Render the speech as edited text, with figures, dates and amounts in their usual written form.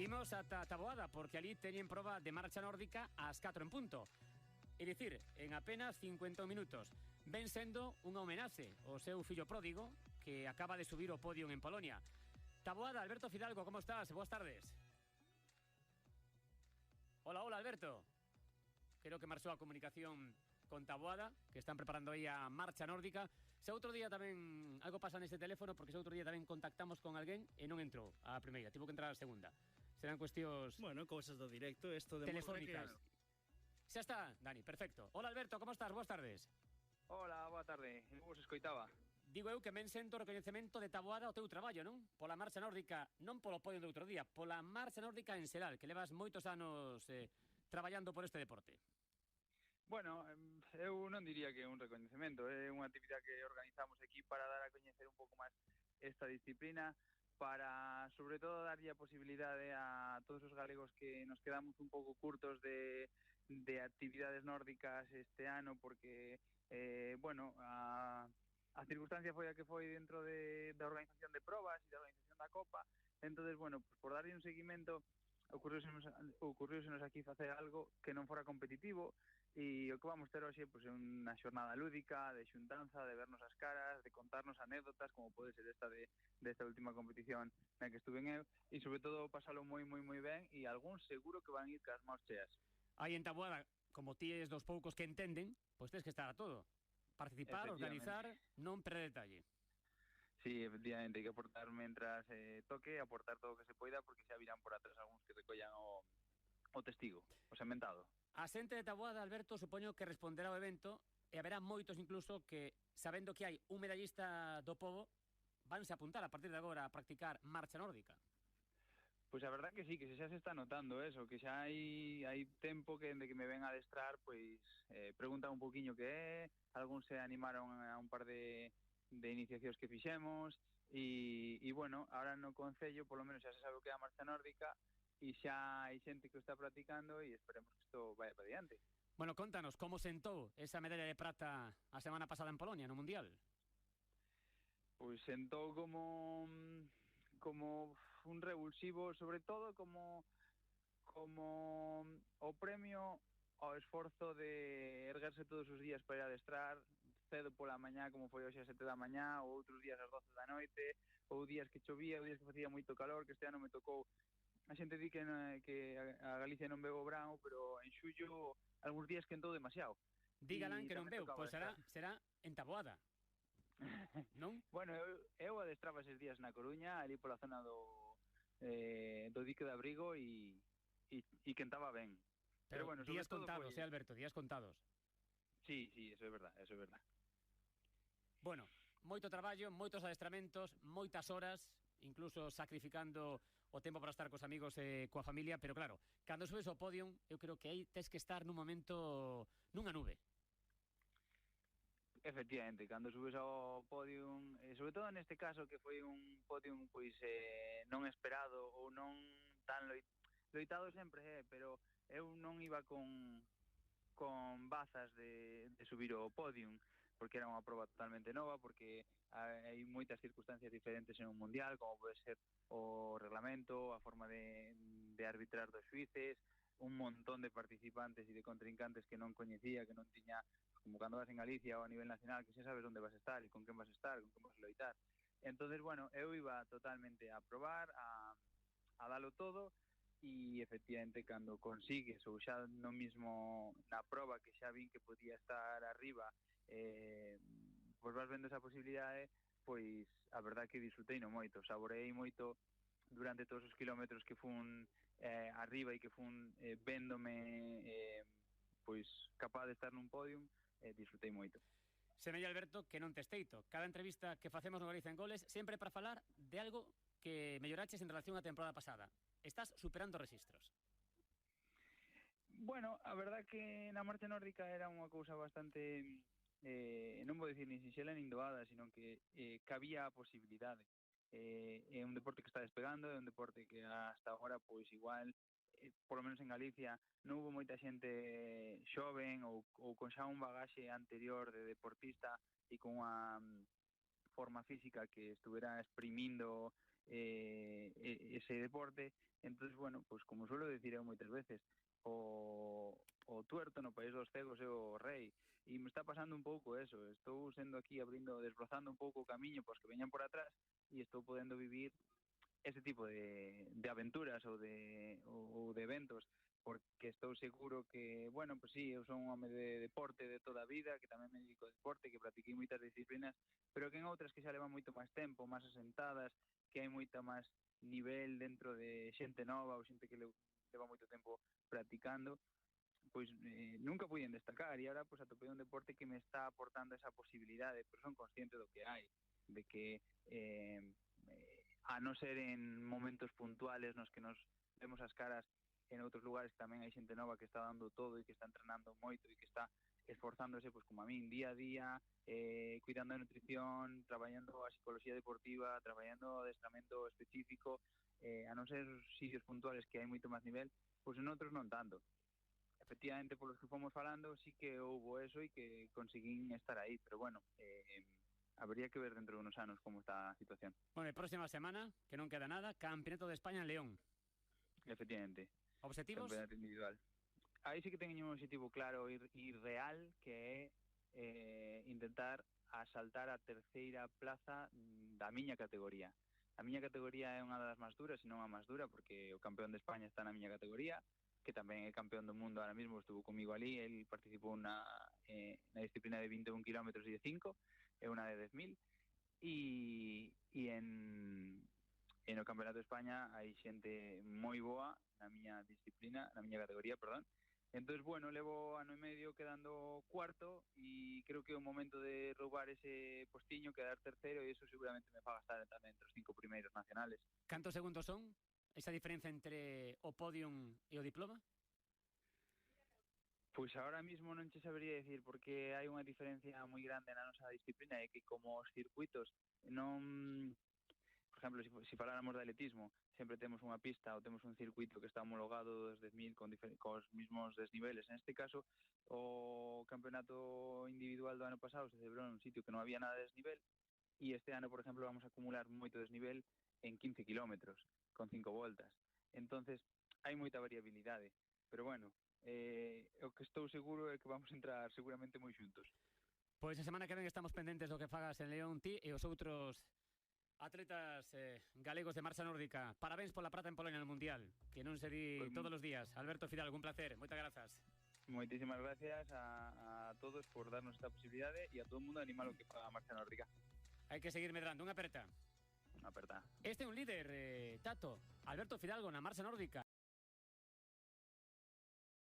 Imos ata Taboada, porque ali teñen proba de marcha nórdica ás 4 en punto. É dicir, en apenas 50 minutos. Ven sendo unha homenaxe ao seu fillo pródigo, que acaba de subir o podio en Polonia. Taboada, Alberto Fidalgo, como estás? Boas tardes. Hola, Alberto. Creo que marchou a comunicación con Taboada, que están preparando aí a marcha nórdica. Se outro día tamén algo pasa neste teléfono, porque se outro día tamén contactamos con alguén e non entrou a primeira, tivo que entrar a segunda. Serán cuestións... Bueno, cousas do directo, isto de telefónicas. Xa está, Dani, perfecto. Hola, Alberto, como estás? Boas tardes. Hola, boa tarde. Vos escoitaba. Digo eu que men sento o recoñecemento de Taboada ao teu traballo, non? Pola marcha nórdica, non polo podio do outro día, pola marcha nórdica en xeral, que levas moitos anos traballando por este deporte. Bueno, eu non diría que é un recoñecemento, é unha actividade que organizamos aquí para dar a coñecer un pouco máis esta disciplina, para, sobre todo, darlle a posibilidade a todos os galegos que nos quedamos un pouco curtos de actividades nórdicas este ano, porque, bueno, a circunstancia foi a que foi dentro da organización de probas e da organización da Copa. Entonces, bueno, pues por darlle un seguimento, ocurriusenos aquí facer algo que non fora competitivo, e o que vamos ter hoxe pois, é unha xornada lúdica, de xuntanza, de vernos as caras, de contarnos anécdotas, como pode ser desta última competición na que estuve eu, e sobre todo pasalo moi ben, e algún seguro que van ir cas mãos cheas. Aí en Taboada, como ti es dos poucos que entenden, pois tens que estar a todo. Participar, organizar, non perder detalle. Sí, efectivamente, hai que aportar mentras toque, aportar todo o que se poida, porque xa virán por atrás algúns que recollan o testigo, o sementado. A xente de Taboada, Alberto, supoño que responderá ao evento, e haberá moitos incluso que, sabendo que hai un medallista do pobo, vanse a apuntar a partir de agora a practicar marcha nórdica. Pois a verdad que sí, que xa se está notando eso, que xa hai tempo que dende que me ven a adestrar, pois preguntan un poquinho que é, algúns se animaron a un par de iniciacións que fixemos, e bueno, ahora no Concello polo menos xa se sabe o que é a marcha nórdica, e xa hai xente que o está practicando, e esperemos que isto vaya para diante. Bueno, contanos, como sentou esa medalla de prata a semana pasada en Polonia, no Mundial? Pois sentou como un revulsivo, sobre todo como o premio ao esforzo de erguerse todos os días para ir a adestrar cedo pola mañá, como foi hoxe a 7 da mañá, ou outros días ás 12 da noite, ou días que chovía, ou días que facía moito calor, que este ano me tocou. A xente di que a Galicia non bebo brao, pero en xullo algúns días quentou demasiado. Dígalan que non veu, pois será en Taboada, non? Bueno, eu adestraba eses días na Coruña, ali pola zona do dique de Abrigo, e quentaba ben. Pero bueno, días contados, Alberto, días contados. Sí, eso é verdad, Bueno, moito traballo, moitos adestramentos, moitas horas, incluso sacrificando o tempo para estar cos amigos e coa familia, pero claro, cando subes ao podium, eu creo que aí tes que estar nun momento, nunha nube. Efectivamente, cando subes ao podium, sobre todo neste caso que foi un podium pois non esperado ou non tan loitado sempre, pero eu non iba con bazas de subir ao podium, porque era unha proba totalmente nova, porque hai moitas circunstancias diferentes en un mundial, como pode ser o reglamento, a forma de arbitrar dos xuíces, un montón de participantes e de contrincantes que non coñecía, que non tiña, como cando vas en Galicia ou a nivel nacional, que xa sabes onde vas a estar e con quen vas a estar, con quen vas a loitar. Entonces, bueno, eu iba totalmente a probar, a dalo todo, e efectivamente cando consigues, ou xa no mismo na proba que xa vin que podía estar arriba, pois vas vendo esa posibilidade, pois a verdad que disfrutei no moito, saboreei moito durante todos os kilómetros que fun arriba e que fun véndome pois capaz de estar nun podium, disfrutei moito. Semella, Alberto, que non tes teito. Cada entrevista que facemos no Galicia en Goles sempre para falar de algo que melloraches en relación á temporada pasada. Estás superando registros. Bueno, a verdad que na marcha nórdica era unha cousa bastante, non vou dicir nin sinxela nin doada, sino que cabía a posibilidade. É un deporte que está despegando, é un deporte que hasta agora, pois igual, por lo menos en Galicia, non hubo moita xente xoven ou con xa un bagaxe anterior de deportista e con forma física que estuvera exprimindo ese deporte. Entonces, bueno, pues como suelo decir eu moitas veces, o tuerto no país dos cegos é o rei, e me está pasando un pouco eso. Estou sendo aquí desbrozando un pouco o camiño para os que veñan por atrás, e estou podendo vivir ese tipo de aventuras ou de eventos, porque estou seguro que, bueno, pues sí, eu son un home de deporte de toda a vida, que tamén me dedico ao deporte, que practiquei moitas disciplinas, pero que en outras que xa levan moito máis tempo, máis asentadas, que hai moita máis nivel dentro de xente nova ou xente que leva moito tempo practicando, pois nunca puiden destacar, e agora pois atopei un deporte que me está aportando esa posibilidade, pero son consciente do que hai, de que a non ser en momentos puntuales nos que nos vemos as caras, en outros lugares tamén hai xente nova que está dando todo e que está entrenando moito e que está esforzándose, pois como a min, día a día, cuidando a nutrición, traballando a psicología deportiva, traballando o adestramento específico, a non ser sitios puntuales que hai moito máis nivel, pois en outros non tanto. Efectivamente, polos que fomos falando, sí que houbo eso e que conseguín estar aí, pero bueno, habría que ver dentro de unos anos como está a situación. Bueno, a próxima semana, que non queda nada, Campeonato de España en León. Efectivamente. Obxectivos? Campeonato individual. Aí sí que teño un objetivo claro e real, que é intentar asaltar a terceira plaza da miña categoría. A miña categoría é unha das máis duras, se non a máis dura, porque o campeón de España está na miña categoría, que tamén é campeón do mundo ahora mismo, estuvo comigo ali, el participou na disciplina de 21 km e de 5, é unha de 10.000, e no Campeonato de España hai xente moi boa na miña disciplina, na miña categoría, perdón. Entón, bueno, levo ano e medio quedando cuarto e creo que é o momento de roubar ese postiño, quedar terceiro, e eso seguramente me fa gastar tamén entre os 5 primeiros nacionales. Cantos segundos son esa diferencia entre o podium e o diploma? Pois agora mismo non che sabería decir, porque hai unha diferencia moi grande na nosa disciplina, e que como os circuitos non... Por exemplo, se faláramos de atletismo, sempre temos unha pista ou temos un circuito que está homologado dos 10.000 cos mismos desniveles. En este caso, o campeonato individual do ano pasado se celebrou en un sitio que non había nada de desnivel, e este ano, por exemplo, vamos a acumular moito desnivel en 15 kilómetros, con 5 voltas. Entonces, hai moita variabilidade, pero bueno, o que estou seguro é que vamos entrar seguramente moi xuntos. Pois a semana que ven estamos pendentes do que fagas en León ti e os outros atletas galegos de marcha nórdica. Parabéns pola prata en Polonia no Mundial, que non se di todos os días. Alberto Fidalgo, un placer, moitas grazas. Moitísimas gracias a todos por darnos esta posibilidade, e a todo o mundo animalo que faga a marcha nórdica. Hai que seguir medrando, unha aperta. Unha aperta. Este é un líder, Tato, Alberto Fidalgo na marcha nórdica.